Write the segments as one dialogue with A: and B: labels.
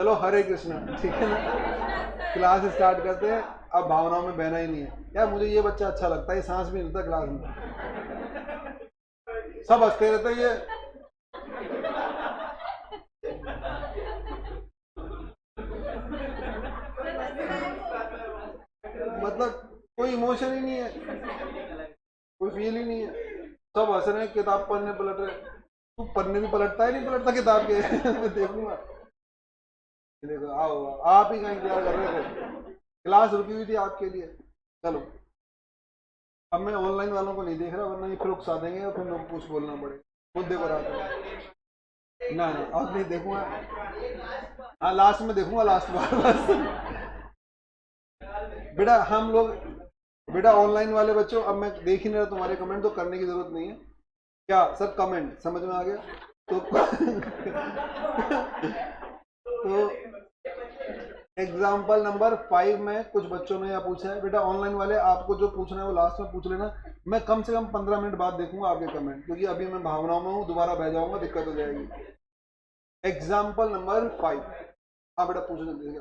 A: चलो हरे कृष्णा, ठीक है ना। क्लास स्टार्ट करते हैं। अब भावनाओं में बहना ही नहीं है यार, मुझे ये बच्चा अच्छा लगता है, ये सांस भी नहीं लेता क्लास में, सब हंसते रहते हैं ये। मतलब कोई इमोशन ही नहीं है, कोई फील ही नहीं है, सब हंस रहे हैं, किताब पढ़ने पलट रहे हैं। तू पढ़ने भी पलटता है, नहीं पलटता किताब के? मैं देखूंगा। देखो आओ, आप ही का इंतजार कर रहे थे, क्लास रुकी हुई थी आपके लिए। चलो, अब मैं ऑनलाइन वालों को नहीं देख रहा, वरना ये फिर उकसा देंगे और फिर मेरे को कुछ बोलना पड़ेगा, मुद्दे पर आते हैं। ना ना, अब नहीं देखूंगा। हाँ लास्ट में देखूंगा, लास्ट बार बस। बेटा हम लोग, बेटा ऑनलाइन वाले बच्चों, अब मैं देख ही नहीं रहा तुम्हारे कमेंट, तो करने की जरूरत नहीं है। क्या सर कमेंट समझ में आ गया? तो तो एग्जाम्पल नंबर 5 में कुछ बच्चों ने यह पूछा है। बेटा ऑनलाइन वाले आपको जो पूछना है वो लास्ट में पूछ लेना, मैं कम से कम 15 मिनट बाद देखूंगा आपके कमेंट, क्योंकि अभी मैं भावनाओं में हूँ, दोबारा बह जाऊंगा, दिक्कत हो जाएगी। Example number 5। हाँ बेटा पूछो जल्दी से।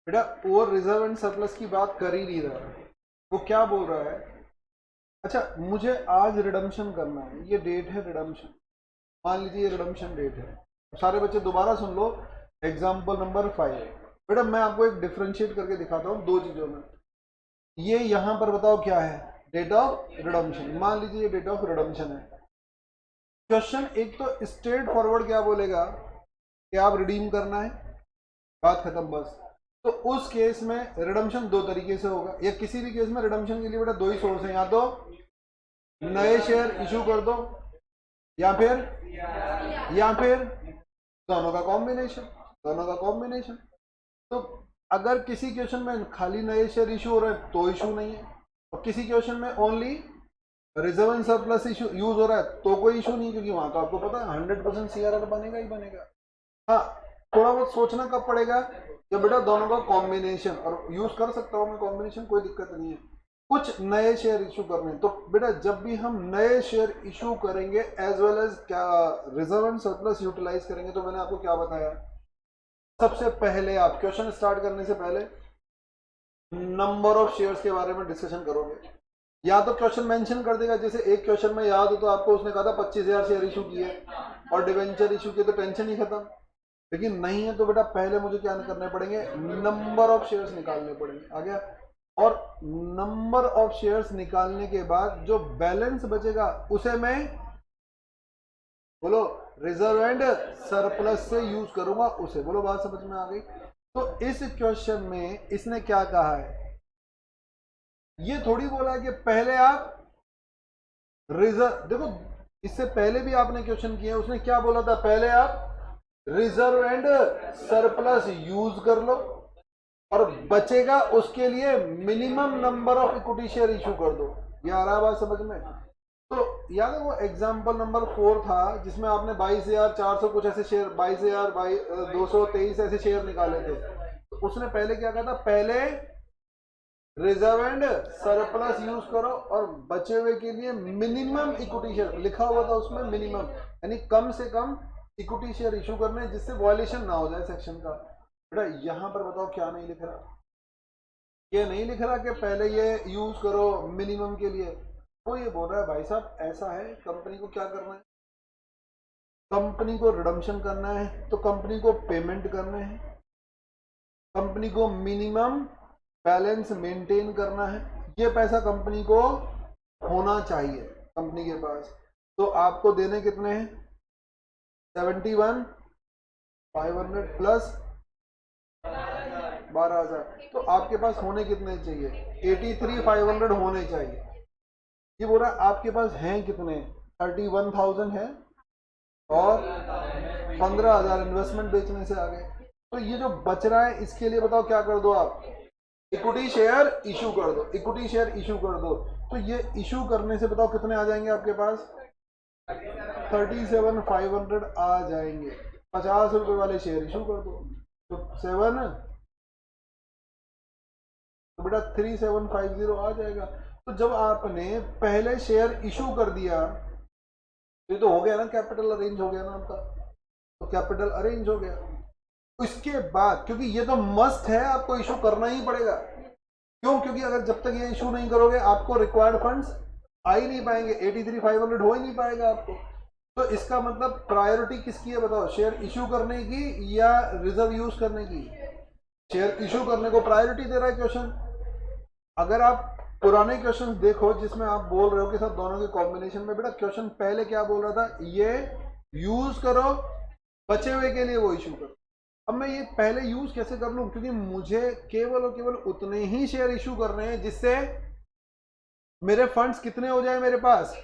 A: बेटा वो रिजर्व एंड सरप्लस की बात कर ही नहीं रहा है, वो क्या बोल रहा है। अच्छा, मुझे आज रिडम्पशन करना है, ये डेट है रिडम्पशन, मान लीजिए ये रिडम्पशन डेट है। सारे बच्चे दोबारा सुन लो। Example number 5। बेटा मैं आपको एक डिफ्रेंशिएट करके दिखाता हूँ दो चीजों में। ये यहाँ पर बताओ क्या है, डेट ऑफ रिडम्पशन, मान लीजिए ये डेट ऑफ रिडम्पशन है। क्वेश्चन एक तो स्ट्रेट फॉरवर्ड क्या बोलेगा कि आप रिडीम करना है, बात खत्म बस। तो उस केस में रिडम्पशन दो तरीके से होगा, या किसी भी केस में रिडम्पशन के लिए बेटा दो ही सोर्स हैं, या तो नए शेयर इशू कर दो, या फिर दोनों का कॉम्बिनेशन, दोनों का कॉम्बिनेशन। तो अगर किसी क्वेश्चन में खाली नए शेयर इशू हो रहे हैं तो इशू नहीं है, और किसी क्वेश्चन में only reserve and surplus issue use हो रहा है तो कोई इशू नहीं, क्योंकि वहां तो आपको पता है 100% सीआरआर बनेगा ही बनेगा। हाँ, थोड़ा बहुत सोचना कब पड़ेगा, जब बेटा दोनों का कॉम्बिनेशन, और यूज कर सकता हूँ मैं कॉम्बिनेशन, कोई दिक्कत नहीं है। कुछ नए शेयर इशू करने, तो बेटा जब भी हम नए शेयर इशू करेंगे एज वेल एज क्या रिजर्व एंड सरप्लस यूटिलाइज करेंगे, तो मैंने आपको क्या बताया, सबसे पहले आप क्वेश्चन स्टार्ट करने से पहले नंबर ऑफ शेयर्स के बारे में डिस्कशन करोगे। या तो क्वेश्चन मेंशन कर देगा, जैसे एक क्वेश्चन में याद हो तो आपको उसने कहा था 25,000 शेयर इशू किए और डिवेंचर इशू किए, तो टेंशन ही खत्म। लेकिन नहीं है तो बेटा पहले मुझे क्या करने पड़ेंगे, नंबर ऑफ शेयर्स निकालने पड़ेंगे, आ गया। और नंबर ऑफ शेयर्स निकालने के बाद जो बैलेंस बचेगा उसे मैं, बोलो, रिजर्व एंड सरप्लस से यूज करूंगा उसे, बोलो बात समझ में आ गई। तो इस क्वेश्चन में इसने क्या कहा है, ये थोड़ी बोला है कि पहले आप रिजर्व, देखो इससे पहले भी आपने क्वेश्चन किया, उसने क्या बोला था, पहले आप रिजर्व एंड सरप्लस यूज कर लो, और बचेगा उसके लिए minimum number of equity share issue कर दो। ये आ रहा है बात समझ में? तो याद है वो एग्जाम्पल नंबर 4 था जिसमें आपने 22,400 कुछ ऐसे शेयर, 22,223 ऐसे शेयर निकाले थे। तो उसने पहले क्या कहा था, पहले रिजर्व एंड सरप्लस यूज करो और बचे हुए के लिए मिनिमम इक्विटी शेयर, लिखा हुआ था उसमें मिनिमम, यानी कम से कम इक्विटी शेयर इशू करने जिससे वॉयलेशन ना हो जाए सेक्शन का। बेटा यहां पर बताओ क्या नहीं लिख रहा, ये नहीं लिख रहा कि पहले ये यूज करो मिनिमम के लिए। वो ये बोल रहा है भाई साहब ऐसा है, कंपनी को क्या करना है, कंपनी को रिडम्पशन करना है, तो कंपनी को पेमेंट करने हैं, कंपनी को मिनिमम बैलेंस मेंटेन करना है, ये पैसा कंपनी को होना चाहिए कंपनी के पास। तो आपको देने कितने हैं, 71,500 प्लस 12,000, तो आपके पास होने कितने चाहिए, 83,500 होने चाहिए। ये बोल रहा है आपके पास हैं कितने, 31,000 है, और 15,000 इन्वेस्टमेंट बेचने से आ गए। तो ये जो बच रहा है इसके लिए बताओ क्या कर दो आप, इक्विटी शेयर इशू कर दो, इक्विटी शेयर इशू कर दो। तो ये इशू करने से बताओ कितने आ जाएंगे आपके पास, 37,500 आ जाएंगे। 50 रुपए वाले शेयर इशू कर दो, तो 7 तो बेटा 3750 आ जाएगा। तो जब आपने पहले शेयर इशू कर दिया, ये तो हो गया ना, कैपिटल अरेंज हो गया ना आपका, तो कैपिटल अरेंज हो गया। इसके बाद क्योंकि ये तो मस्ट है, आपको इशू करना ही पड़ेगा। क्यों? क्योंकि अगर जब तक ये इशू नहीं करोगे आपको रिक्वायर्ड फंड्स आ ही नहीं पाएंगे, 83,500 हो ही नहीं पाएगा आपको। तो इसका मतलब प्रायोरिटी किसकी है बताओ, शेयर इशू करने की या रिजर्व यूज करने की? शेयर इशू करने को प्रायोरिटी दे रहा है क्वेश्चन। अगर आप पुराने क्वेश्चन देखो जिसमें आप बोल रहे हो कि सर दोनों के कॉम्बिनेशन में, बेटा क्वेश्चन पहले क्या बोल रहा था, ये यूज करो, बचे हुए के लिए वो इशू करो। अब मैं ये पहले यूज कैसे कर लूं, क्योंकि मुझे केवल और केवल उतने ही शेयर इशू करने हैं जिससे मेरे फंड्स कितने हो जाए, मेरे पास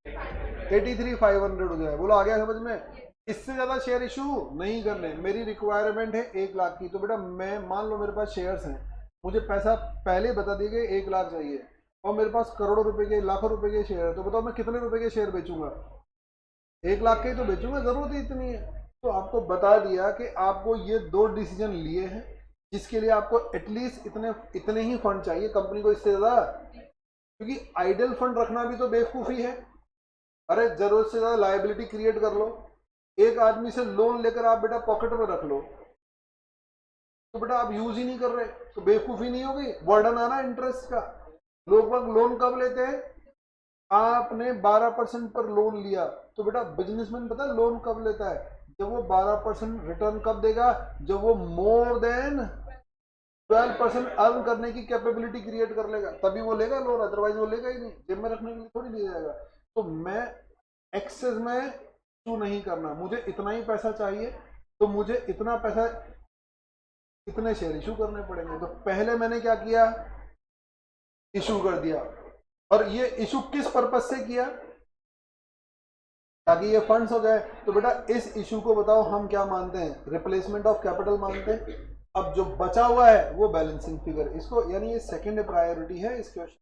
A: 83,500 हो जाए। बोलो आ गया समझ में? इससे ज्यादा शेयर इशू नहीं करने। मेरी रिक्वायरमेंट है 1 लाख की, तो बेटा मैं मान लो मेरे पास शेयर्स हैं, मुझे पैसा पहले बता दिए गए 1 लाख चाहिए, और मेरे पास करोड़ों रुपए के, लाखों रुपए के शेयर है, तो बताओ मैं कितने रुपए के शेयर बेचूंगा? 1 लाख के ही तो बेचूंगा, जरूरत ही इतनी है। तो आपको बता दिया कि आपको ये 2 डिसीजन लिए हैं जिसके लिए आपको एटलीस्ट इतने ही फंड चाहिए, कंपनी को इससे ज्यादा, क्योंकि आइडल फंड रखना भी तो बेवकूफी है। अरे जरूरत से ज्यादा लायबिलिटी क्रिएट कर लो, एक आदमी से लोन लेकर आप बेटा पॉकेट में रख लो, तो बेटा आप यूज ही नहीं कर रहे, तो बेवकूफी नहीं होगी, बर्डन आना इंटरेस्ट का। लोग लोन कब लेते हैं? आपने 12% पर लोन लिया, तो बेटा बिजनेसमैन पता है लोन कब लेता है? जब वो 12% रिटर्न कब देगा? जब वो मोर देन 12% अर्न करने की कैपेबिलिटी क्रिएट कर लेगा, तभी वो लेगा लोन, अदरवाइज वो लेगा ही नहीं, जेब में रखने के लिए थोड़ी दिया जाएगा। तो मैं एक्सेस में इशू नहीं करना, मुझे इतना ही पैसा चाहिए, तो मुझे इतना पैसा, इतने शेयर इशू करने पड़ेंगे। तो पहले मैंने क्या किया, इशू कर दिया। और ये इशू किस पर्पज से किया? ताकि ये फंड्स हो जाए। तो बेटा इस इशू को बताओ हम क्या मानते हैं, रिप्लेसमेंट ऑफ कैपिटल मानते हैं। अब जो बचा हुआ है वो बैलेंसिंग फिगर, इसको यानी ये सेकंड प्रायोरिटी है इस क्वेश्चन,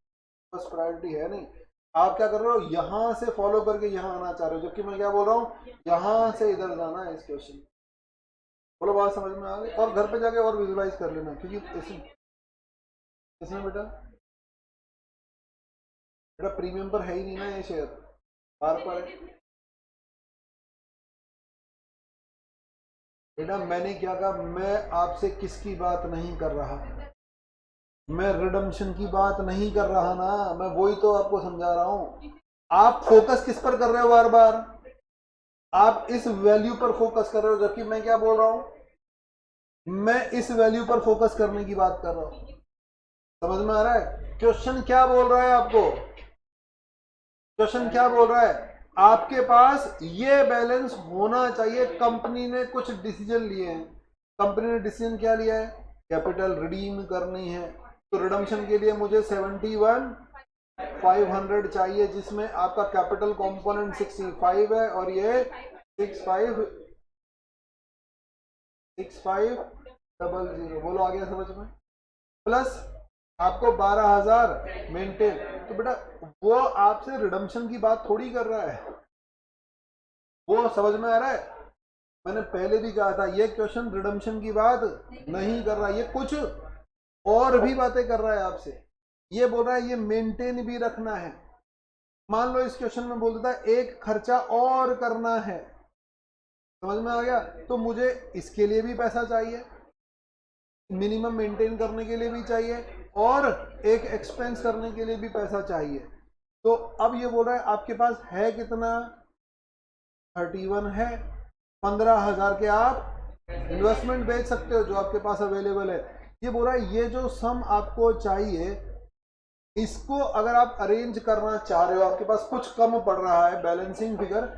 A: फर्स्ट प्रायोरिटी है नहीं। आप क्या कर रहे हो, यहां से फॉलो करके यहां आना चाह रहे हो, जबकि मैं क्या बोल रहा हूं, यहां से इधर जाना है इस क्वेश्चन। बोलो बात समझ में आ गई? और घर पे जाके और विजुलाइज कर लेना, क्योंकि इसमें बेटा प्रीमियम पर है ही नहीं ना ये शेयर, बार पर है। बेटा मैंने क्या कहा, मैं आपसे किसकी बात नहीं कर रहा, मैं रिडम्पशन की बात नहीं कर रहा ना, मैं वही तो आपको समझा रहा हूं। आप फोकस किस पर कर रहे हो, बार बार आप इस वैल्यू पर फोकस कर रहे हो, जबकि मैं क्या बोल रहा हूं, मैं इस वैल्यू पर फोकस करने की बात कर रहा हूं। समझ में आ रहा है? क्वेश्चन क्या बोल रहा है आपको, क्वेश्चन क्या बोल रहा है, आपके पास ये बैलेंस होना चाहिए। कंपनी ने कुछ डिसीजन लिए हैं, कंपनी ने डिसीजन क्या लिया है, कैपिटल रिडीम करनी है, तो रिडम्पशन के लिए मुझे 71,500 चाहिए, जिसमें आपका कैपिटल कंपोनेंट 65 है, और ये 6500, बोलो आ गया समझ में? प्लस आपको 12,000 मेंटेन। तो बेटा वो आपसे रिडम्पशन की बात थोड़ी कर रहा है, वो समझ में आ रहा है? मैंने पहले भी कहा था ये क्वेश्चन रिडम्पशन की बात नहीं कर रहा, ये कुछ और भी बातें कर रहा है आपसे। ये बोल रहा है ये मेंटेन भी रखना है। मान लो इस क्वेश्चन में बोल देता है एक खर्चा और करना है, समझ में आ गया? तो मुझे इसके लिए भी पैसा चाहिए, मिनिमम मेंटेन करने के लिए भी चाहिए, और एक एक्सपेंस करने के लिए भी पैसा चाहिए। तो अब ये बोल रहा है आपके पास है कितना, 31 है, 15,000 के आप इन्वेस्टमेंट बेच सकते हो जो आपके पास अवेलेबल है। ये बोल रहा है ये जो सम आपको चाहिए, इसको अगर आप अरेंज करना चाह रहे हो, आपके पास कुछ कम पड़ रहा है बैलेंसिंग फिगर,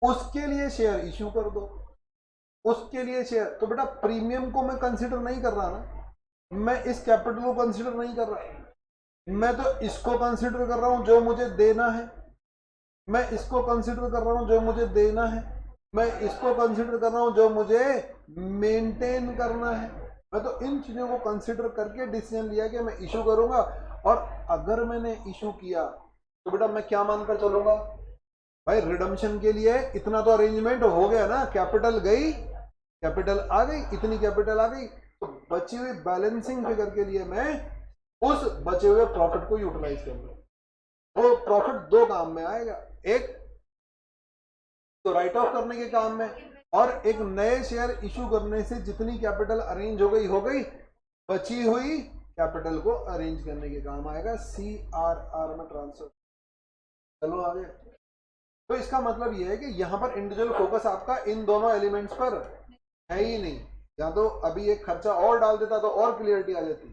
A: उसके लिए शेयर इश्यू कर दो, उसके लिए शेयर। तो बेटा प्रीमियम को मैं कंसिडर नहीं कर रहा ना, मैं इस कैपिटल को कंसिडर नहीं कर रहा, मैं तो इसको कंसिडर कर रहा हूं जो मुझे देना है, मैं इसको कंसिडर कर रहा हूं जो मुझे देना है, मैं इसको कंसिडर कर रहा हूं जो मुझे मेंटेन करना है। मैं तो इन चीजों को कंसिडर करके डिसीजन लिया कि मैं इशू करूंगा। और अगर मैंने इशू किया तो बेटा मैं क्या मानकर चलूंगा, भाई रिडम्पशन के लिए इतना तो अरेंजमेंट हो गया ना, कैपिटल गई, कैपिटल आ गई, इतनी कैपिटल आ गई, तो बची हुई बैलेंसिंग फिगर के लिए मैं उस बचे हुए प्रॉफिट को यूटिलाइज कर लो। वो प्रॉफिट दो काम में आएगा, एक तो राइट ऑफ करने के काम में, और एक नए शेयर इशू करने से जितनी कैपिटल अरेंज हो गई, बची हुई कैपिटल को अरेंज करने के काम आएगा, CRR में ट्रांसफर। चलो आगे। तो इसका मतलब यह है कि यहां पर इंडिविजुअल फोकस आपका इन दोनों एलिमेंट्स पर है ही नहीं। या तो अभी एक खर्चा और डाल देता तो और क्लियरिटी आ जाती।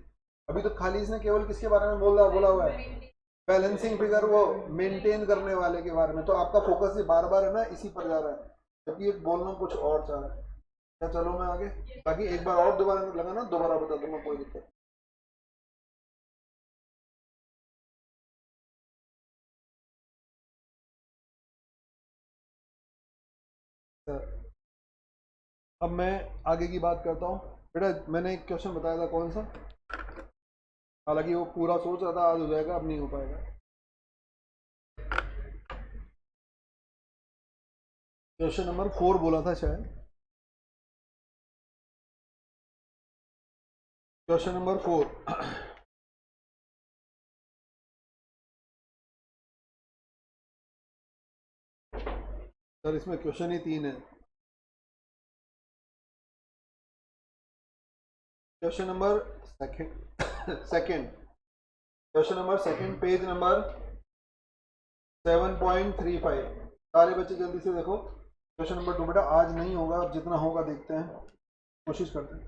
A: अभी तो खाली इसने केवल किसके बारे में बोला हुआ है, बैलेंसिंग फिगर वो मेंटेन करने वाले के बारे में। तो आपका फोकस ये बार बार है ना इसी पर जा रहा है, जबकि एक बोलना कुछ और चाह रहा है। क्या चलो मैं आगे, बाकी एक बार और दोबारा लगा ना, दोबारा बता दूंगा, कोई दिक्कत। अब मैं आगे की बात करता हूँ। बेटा मैंने एक क्वेश्चन बताया था, कौन सा, हालांकि वो पूरा सोच रहा था आज हो जाएगा, अब नहीं हो पाएगा। क्वेश्चन नंबर 4 बोला था शायद, क्वेश्चन नंबर 4। सर इसमें क्वेश्चन ही 3 है। Question number second question number second, page number 7.35। सारे बच्चे जल्दी से देखो क्वेश्चन नंबर 2। बेटा आज नहीं होगा, अब जितना होगा देखते हैं, कोशिश करते हैं।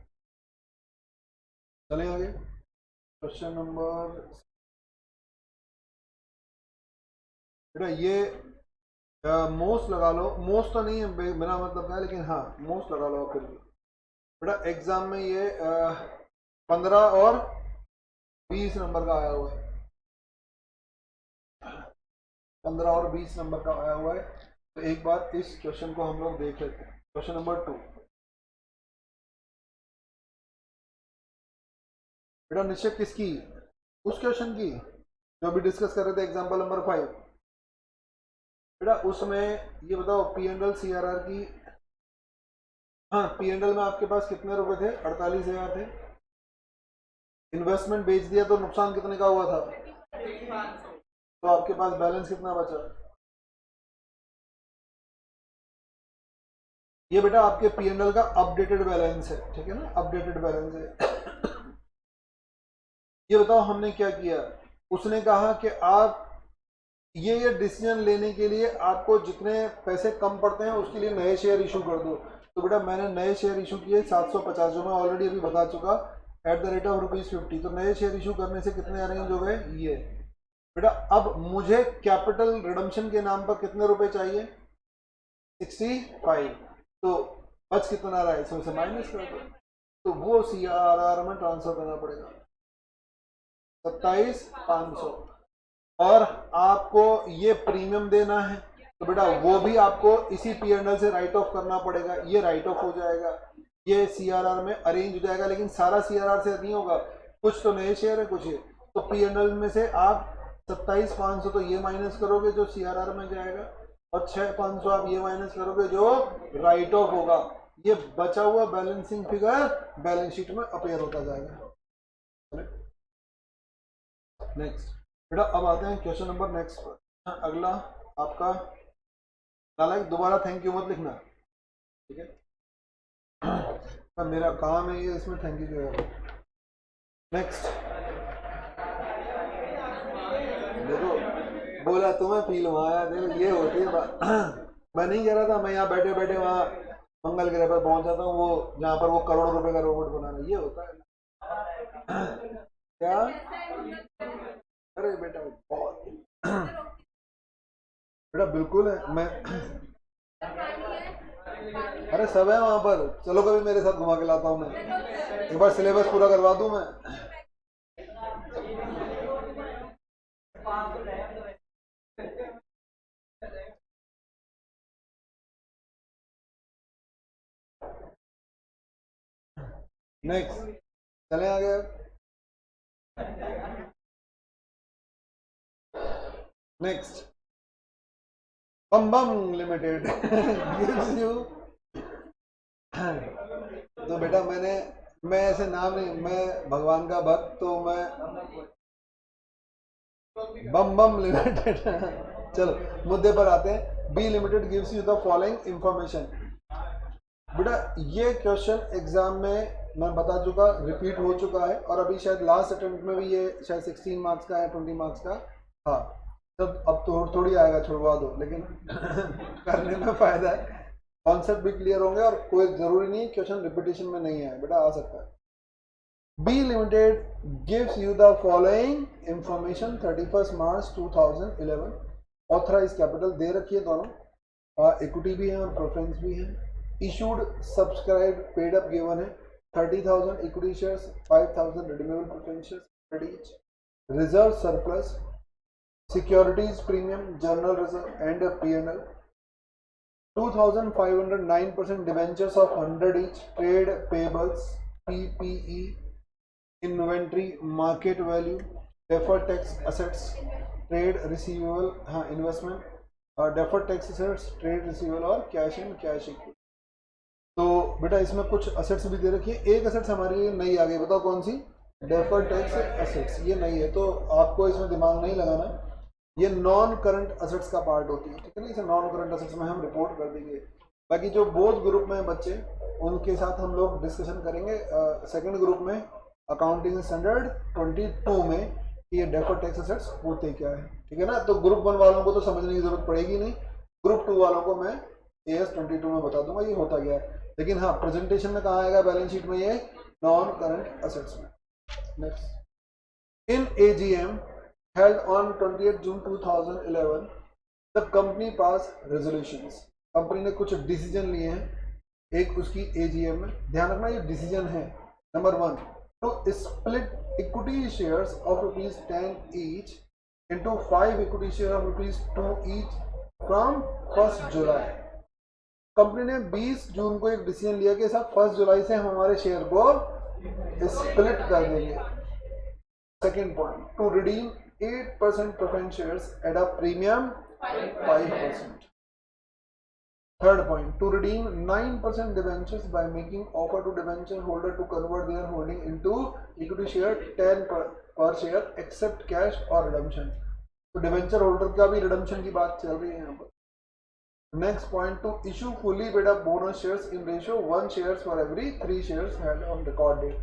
A: चले आगे। क्वेश्चन नंबर, बेटा ये मोस्ट लगा लो, मोस्ट तो नहीं है बिना मतलब का, लेकिन हाँ मोस्ट लगा लो फिर भी। बेटा एग्जाम में ये 15 और 20 नंबर का आया हुआ है, 15 और 20 नंबर का आया हुआ है। तो एक बार इस क्वेश्चन को हम लोग देख लेते हैं। क्वेश्चन नंबर 2, बेटा निश्चय किसकी, उस क्वेश्चन की जो अभी डिस्कस कर रहे थे, एग्जाम्पल नंबर 5। बेटा उसमें ये बताओ P&L CRR की, हाँ P&L में आपके पास कितने रुपए थे, 48,000 थे। इन्वेस्टमेंट बेच दिया तो नुकसान कितने का हुआ था, तो आपके पास बैलेंस कितना बचा। ये बेटा आपके P&L का अपडेटेड बैलेंस है, ठीक है ना, अपडेटेड बैलेंस है। ये बताओ हमने क्या किया, उसने कहा कि आप ये डिसीजन लेने के लिए आपको जितने पैसे कम पड़ते हैं उसके लिए नए शेयर इशू कर दो। तो बेटा मैंने नए शेयर इशू किए 750, जो मैं ऑलरेडी अभी बता चुका, एट द रेट ऑफ ₹50। तो नए शेयर इशू करने से कितने अरेंज हो गए, ये। बेटा अब मुझे कैपिटल रिडम्पशन के नाम पर कितने रुपए चाहिए, 65। तो बच कितना रहा है, इसमें से माइनस कर दो, तो वो CRR में ट्रांसफर करना पड़ेगा 27,500। और आपको ये प्रीमियम देना है, तो बेटा वो भी आपको इसी P&L से राइट ऑफ करना पड़ेगा। ये राइट ऑफ हो जाएगा, ये CRR में अरेंज हो जाएगा, लेकिन सारा CRR से नहीं होगा, कुछ तो नए शेयर है, कुछ है। तो P&L में से आप 27,500 तो ये माइनस करोगे जो CRR में जाएगा, और 6,500 आप ये माइनस करोगे जो राइट ऑफ होगा। ये बचा हुआ बैलेंसिंग फिगर बैलेंस शीट में अपेयर होता जाएगा। नेक्स्ट बेटा अब आते हैं क्वेश्चन नंबर नेक्स्ट पर। अगला आपका, हालांकि दोबारा थैंक यू मत लिखना, ठीक है, मेरा काम है ये, इसमें थैंक यू जो है। नेक्स्ट देखो, बोला तुम्हें फील आया, देखो ये होती है बात। मैं नहीं कह रहा था, मैं यहाँ बैठे बैठे वहाँ मंगल ग्रह पर पहुंच जाता हूँ, वो जहाँ पर वो करोड़ों रुपए का रोबोट बनाना, ये होता है क्या। अरे बेटा बहुत बेटा बिल्कुल है, मैं अरे सब है वहां पर, चलो कभी मेरे साथ घुमा के लाता हूँ मैं, एक बार सिलेबस पूरा करवा दूं मैं। नेक्स्ट चले आगे। Next, bomb bomb limited gives you. तो बेटा मैंने मैं ऐसे नाम नहीं, मैं भगवान का भक्त, तो मैं बम बम लिमिटेड चलो मुद्दे पर आते हैं। B limited gives you the following information. बेटा ये क्वेश्चन एग्जाम में मैं बता चुका, रिपीट हो चुका है, और अभी शायद लास्ट अटेम्प्ट में भी ये शायद 16 मार्क्स का है, 20 मार्क्स का। हाँ, तब अब तो थोड़ी आएगा, छुड़वा दो, लेकिन करने में फायदा है, कॉन्सेप्ट भी क्लियर होंगे, और कोई जरूरी नहीं क्वेश्चन रिपीटेशन में नहीं है, बेटा आ सकता है। B limited gives you the following information 31 March 2011। Authorise capital दे रखी है दोनों, इक्विटी भी है और प्रेफरेंस भी है। Issued subscribe paid up given है 30,000 equity shares, 5,000 redeemable preference shares each. Reserve surplus, securities premium, general reserve and P&L, 2,509% debentures of 100 each, trade payables, PPE, inventory, market value, deferred tax assets, trade receivable, हाँ investment, deferred tax assets, trade receivable और cash and cash equivalent। तो बेटा इसमें कुछ assets भी दे रखी है, एक असेट्स हमारे लिए नई आ गई, बताओ कौन सी? डेफर्ड टैक्स असेट्स, ये नई है, तो आपको इसमें दिमाग नहीं लगाना, ये नॉन करंट असेट्स का पार्ट होती है, ठीक है ना, इसे नॉन करंट असेट्स में हम रिपोर्ट कर देंगे। बाकी जो बोथ ग्रुप में बच्चे, उनके साथ हम लोग डिस्कशन करेंगे सेकंड ग्रुप में, अकाउंटिंग स्टैंडर्ड 22 में, कि ये डेफर्ड टैक्स असेट्स होते क्या है, ठीक है ना। तो ग्रुप 1 वालों को तो समझने की जरूरत पड़ेगी नहीं, ग्रुप 2 वालों को मैं AS 22 में बता दूंगा ये होता क्या है, लेकिन हाँ प्रेजेंटेशन में कहाँ आएगा, बैलेंस शीट में, ये नॉन करंट असेट्स में। Next, in AGM held on 28 June 2011, the company pass resolutions, company ने कुछ डिसीजन लिए हैं एक उसकी AGM में, ध्यान रखना ये डिसीजन है। Number 1, to split equity shares of ₹10 each into 5 equity share of ₹2 each from 1 July. Company ने 20 जून को एक डिसीजन लिया कि साहब 1 जुलाई से हम हमारे शेयर को स्प्लिट कर देंगे। Second point, to redeem 8% preference shares at a premium 5%। Third point, to redeem 9% debentures by making offer to debenture holder to convert their holding into equity share 10 per share accept cash और redemption. तो debenture holder का भी redemption की बात चल रही है यहाँ पर। Next point, to issue fully paid up bonus shares in ratio 1 shares for every 3 shares held on record date.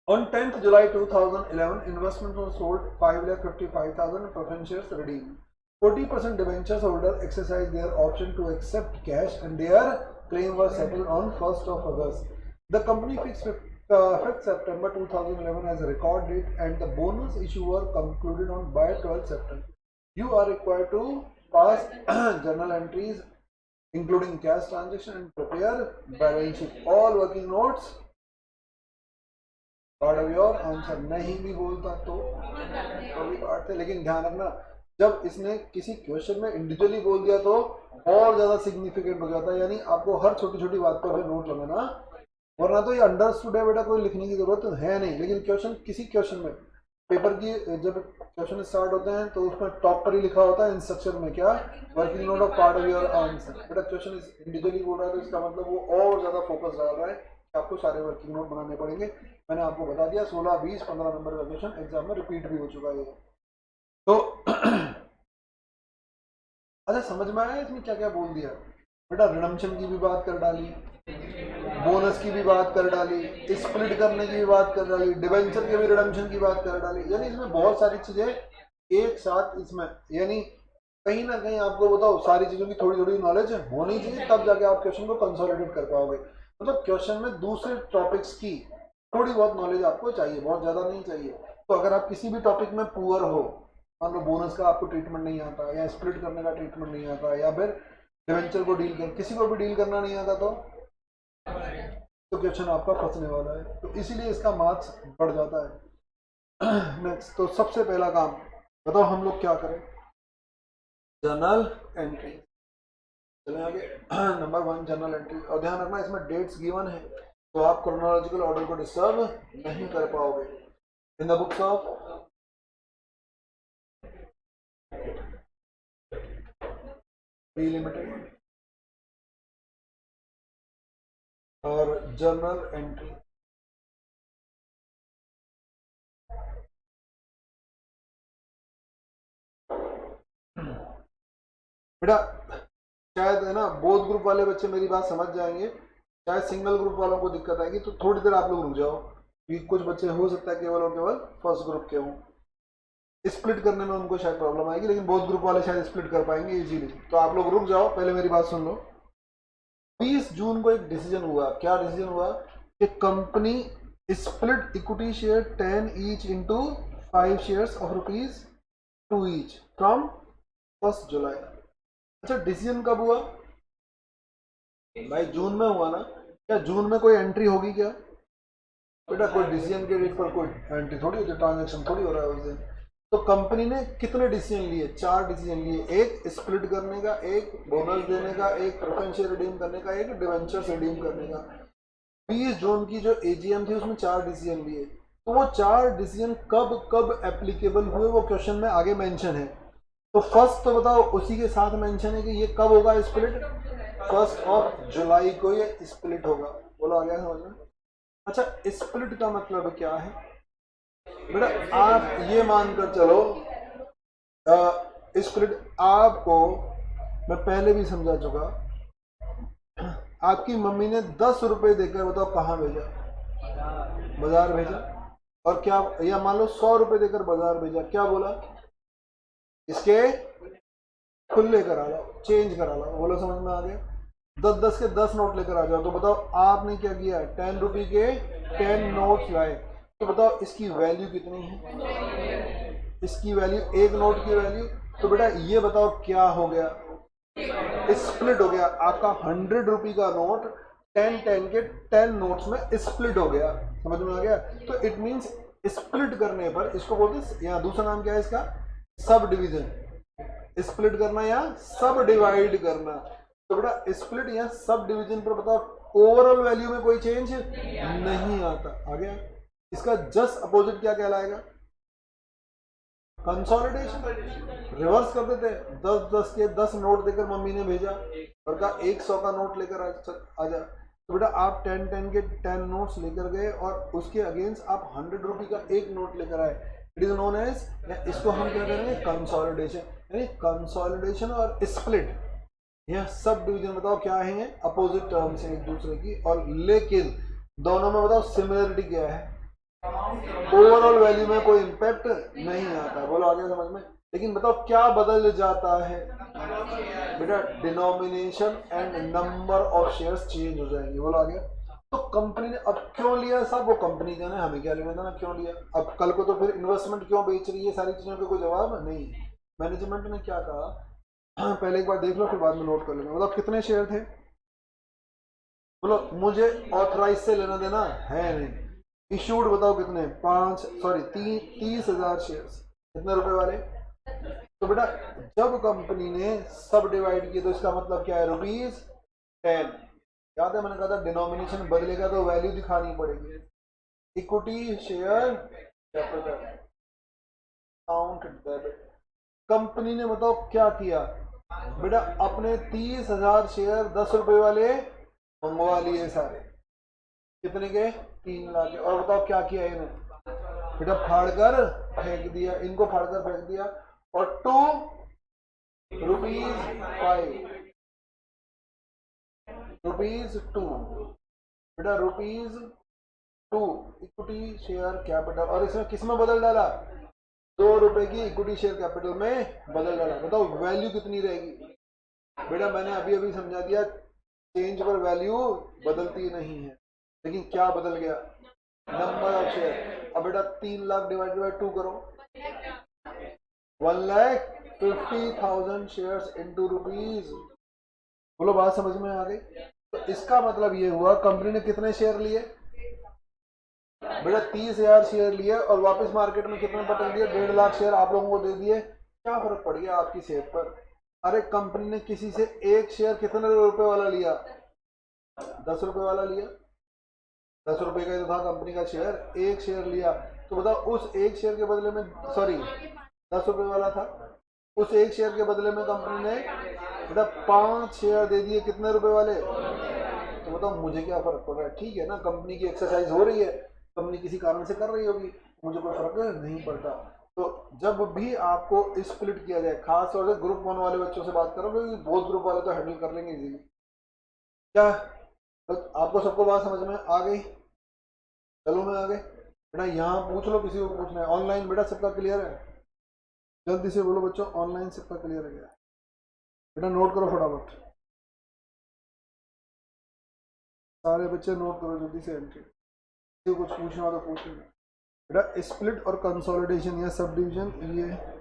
A: On 10th July 2011, investments were sold 5,55,000 preference shares redeemed. 40% debentures holder exercised their option to accept cash and their claim was settled on 1st of August. The company fixed 5th September 2011 as a record date and the bonus issue were concluded on by 12th September. You are required to pass journal entries including cash transaction and prepare balance sheet. All working notes part of your answer. नहीं भी बोलता तो भी part थे, लेकिन ध्यान रखना जब इसने किसी क्वेश्चन में इंडिविजुअली बोल दिया तो और ज्यादा सिग्निफिकेंट हो जाता है, यानी आपको हर छोटी छोटी बात पर फिर नोट लगाना, वरना तो ये अंडरस्टूड है बेटा, कोई लिखने की जरूरत है नहीं। लेकिन क्वेश्चन, किसी क्वेश्चन में पेपर की जब क्वेश्चन स्टार्ट होते हैं तो उसमें टॉप पर ही लिखा होता है इंस्ट्रक्शन में, क्या, working note of part of your answer. बेटा क्वेश्चन इंडिविजुअली बोल रहा है तो इसका मतलब वो और ज्यादा फोकस डाल रहा है कि आपको सारे वर्किंग नोट बनाने पड़ेंगे। मैंने आपको बता दिया 16, 20, 15 नंबर का क्वेश्चन एग्जाम में रिपीट भी हो चुका है। तो अच्छा समझ में आया इसमें क्या क्या बोल दिया? बेटा रिडम्पशन की भी बात कर डाली, बोनस की भी बात कर डाली, स्प्लिट करने की भी बात कर डाली, डिबेंचर के भी रिडम्पशन की बात कर डाली, यानी इसमें बहुत सारी चीजें एक साथ इसमें, यानी कहीं ना कहीं आपको बताओ सारी चीजों की थोड़ी थोड़ी नॉलेज होनी चाहिए, तब जाके आप क्वेश्चन को कंसोलिडेट कर पाओगे। मतलब क्वेश्चन में दूसरे टॉपिक्स की थोड़ी बहुत नॉलेज आपको चाहिए, बहुत ज्यादा नहीं चाहिए। तो अगर आप किसी भी टॉपिक में पुअर हो, मान लो बोनस का आपको ट्रीटमेंट नहीं आता, या स्प्लिट करने का ट्रीटमेंट नहीं आता, या फिर डिवेंचर को डील कर, किसी को भी डील करना नहीं आता, तो क्वेश्चन आपका फंसने वाला है, तो इसीलिए इसका मार्क्स बढ़ जाता है। नेक्स्ट, तो सबसे पहला काम बताओ हम लोग क्या करें? Journal entry. चलें आगे। नंबर 1 जर्नल एंट्री, और ध्यान रखना इसमें डेट्स गिवन है, तो आप क्रोनोलॉजिकल ऑर्डर को डिस्टर्ब नहीं कर पाओगे। In the books of B limited, और जर्नल एंट्री। बेटा शायद है ना बोथ ग्रुप वाले बच्चे मेरी बात समझ जाएंगे, शायद सिंगल ग्रुप वालों को दिक्कत आएगी, तो थोड़ी देर आप लोग रुक जाओ, क्योंकि कुछ बच्चे हो सकता है केवल और केवल फर्स्ट ग्रुप के हों, स्प्लिट करने में उनको शायद प्रॉब्लम आएगी, लेकिन बोथ ग्रुप वाले शायद स्प्लिट कर पाएंगे इजीली। तो आप लोग रुक जाओ, पहले मेरी बात सुन लो। 20 जून को एक डिसीजन हुआ। क्या डिसीजन हुआ? कि company split equity share 10 each into 5 shares of ₹2 each from 1 जुलाई। अच्छा, डिसीजन कब हुआ भाई? जून में हुआ ना। क्या जून में कोई एंट्री होगी क्या बेटा? कोई डिसीजन के डेट पर कोई एंट्री थोड़ी होती, ट्रांजेक्शन थोड़ी हो रहा है उस दिन। तो कंपनी ने कितने डिसीजन लिए? 4 डिसीजन लिए। एक स्प्लिट करने का, एक बोनस देने का, एक प्रेफरेंस शेयर रिडीम करने का, एक डिवेंचर्स रिडीम करने का। 20 जून की जो एजीएम थी उसमें 4 डिसीजन लिए। तो वो 4 डिसीजन कब कब एप्लीकेबल हुए वो क्वेश्चन में आगे मेंशन है। तो फर्स्ट तो बताओ, उसी के साथ मेंशन है कि ये कब होगा स्प्लिट? 1 जुलाई को ये स्प्लिट होगा। बोलो आ गया समझ में? अच्छा, स्प्लिट का मतलब क्या है बेटा? आप ये मानकर चलो, स्प्लिट आपको मैं पहले भी समझा चुका। आपकी मम्मी ने 10 रुपए देकर बताओ कहाँ भेजा? बाजार भेजा। और क्या, या मान लो 100 रुपए देकर बाजार भेजा, क्या बोला? इसके खुले करा लो, चेंज करा लो। बोलो समझ में आ गया? 10 के 10 नोट लेकर आ जाओ। तो बताओ आपने क्या किया? 10 रुपये के 10 नोट्स लाए। तो बताओ इसकी वैल्यू कितनी है? इसकी वैल्यू, एक नोट की वैल्यू। तो बेटा ये बताओ क्या हो गया? स्प्लिट हो गया। आपका 100 रुपये का नोट 10 के 10 नोट्स में स्प्लिट हो गया। समझ में आ गया? तो इट मीन्स स्प्लिट करने पर इसको बोलते हैं, यहाँ दूसरा नाम क्या है इसका? Sub division. स्प्लिट करना या सब डिवाइड करना। तो बेटा स्प्लिट या सब डिवीजन पर बताओ ओवरऑल वैल्यू में कोई चेंज नहीं आता। आ गया? इसका जस्ट अपोजिट क्या कहलाएगा? कंसोलिडेशन। रिवर्स कर देते, 10 के 10 नोट देकर मम्मी ने भेजा और कहा 100 का नोट लेकर आ जा। तो बेटा आप 10 के 10 नोट्स लेकर गए और उसके अगेंस्ट आप 100 रुपये का एक नोट लेकर आए। इट इज नोन एज, इसको हम क्या करेंगे? कंसोलिडेशन। यानी कंसोलिडेशन और स्प्लिट, यह सब डिवीजन बताओ क्या है? अपोजिट टर्म्स हैं एक दूसरे की। और लेकिन दोनों में बताओ सिमिलरिटी क्या है? ओवरऑल वैल्यू में कोई इंपैक्ट नहीं आता। बोलो आगे समझ में? लेकिन बताओ क्या बदल जाता है बेटा? Denomination and number of shares change हो जाएंगे। बोलो आगे। तो कंपनी ने अब क्यों लिया सब, वो कंपनी जाने, हमें क्या लेना था? क्यों लिया? अब कल को तो फिर इन्वेस्टमेंट क्यों बेच रही है, सारी चीजों का कोई जवाब नहीं। मैनेजमेंट ने क्या कहा, पहले एक बार देख लो फिर बाद में नोट कर लेना। मतलब कितने शेयर थे? बोलो मुझे ऑथराइज से लेना देना है नहीं। इशूड बताओ कितने? 30,000 शेयर्स। कितने रुपए वाले? तो बेटा जब कंपनी ने सब डिवाइड किए तो इसका मतलब क्या है? ₹10। याद है मैंने कहा था डिनोमिनेशन बदलेगा तो वैल्यू दिखानी पड़ेगी। Equity share capital count debit. Company ने बताओ क्या किया बेटा? अपने 30,000 शेयर 10 रुपए वाले मंगवा लिए सारे। कितने के? 3 लाख के। और बताओ क्या किया इन्हें बेटा? फाड़ कर फेंक दिया, इनको फाड़ कर फेंक दिया। और ₹2 बेटा ₹2 इक्विटी शेयर कैपिटल। और इसमें किस में बदल डाला? 2 रुपए की इक्विटी शेयर कैपिटल में बदल डाला। बताओ वैल्यू कितनी रहेगी बेटा? मैंने अभी अभी समझा दिया, चेंज पर वैल्यू बदलती नहीं है, लेकिन क्या बदल गया? Number of share. अब बेटा 3 लाख डिवाइडेड बाय 2 करो, 1,50,000 शेयर्स इंटू रुपीज। बोलो बात समझ में आ गई? तो इसका मतलब ये हुआ कंपनी ने कितने शेयर लिए बेटा? 30,000 शेयर लिए और वापस मार्केट में कितने पटक दिए? 1.5 लाख शेयर आप लोगों को दे दिए। क्या फर्क पड़ गया आपकी सेहत पर? अरे कंपनी ने किसी से एक शेयर कितने रुपए वाला लिया? 10 रुपए वाला लिया। 10 रुपए का तो था कंपनी का शेयर, एक शेयर लिया। तो बताओ उस एक शेयर के बदले में, सॉरी 10 रुपए वाला था, उस एक शेयर के बदले में कंपनी ने बेटा 5 शेयर दे दिए। कितने रुपए वाले? तो तो बताओ मुझे क्या फर्क पड़ रहा है? ठीक है ना, कंपनी की एक्सरसाइज हो रही है, कंपनी किसी कारण से कर रही होगी, मुझे कोई फर्क नहीं पड़ता। तो जब भी आपको स्प्लिट किया जाए, खास तौर से ग्रुप 1 वाले बच्चों से बात करो, क्योंकि बहुत ग्रुप वाले तो हैंडल कर लेंगे इजीली। क्या तो आपको सबको बात समझ में आ गई? चलो मैं आगे। बेटा यहाँ पूछ लो, किसी को पूछना है ऑनलाइन? बेटा सबका क्लियर है? जल्दी से बोलो बच्चों, ऑनलाइन सबका क्लियर है क्या? बेटा नोट करो फटाफट, सारे बच्चे नोट करो जल्दी से एंट्री। किसी को कुछ पूछना हो तो पूछ लेना। बेटा स्प्लिट और कंसोलिडेशन या सब डिवीजन, ये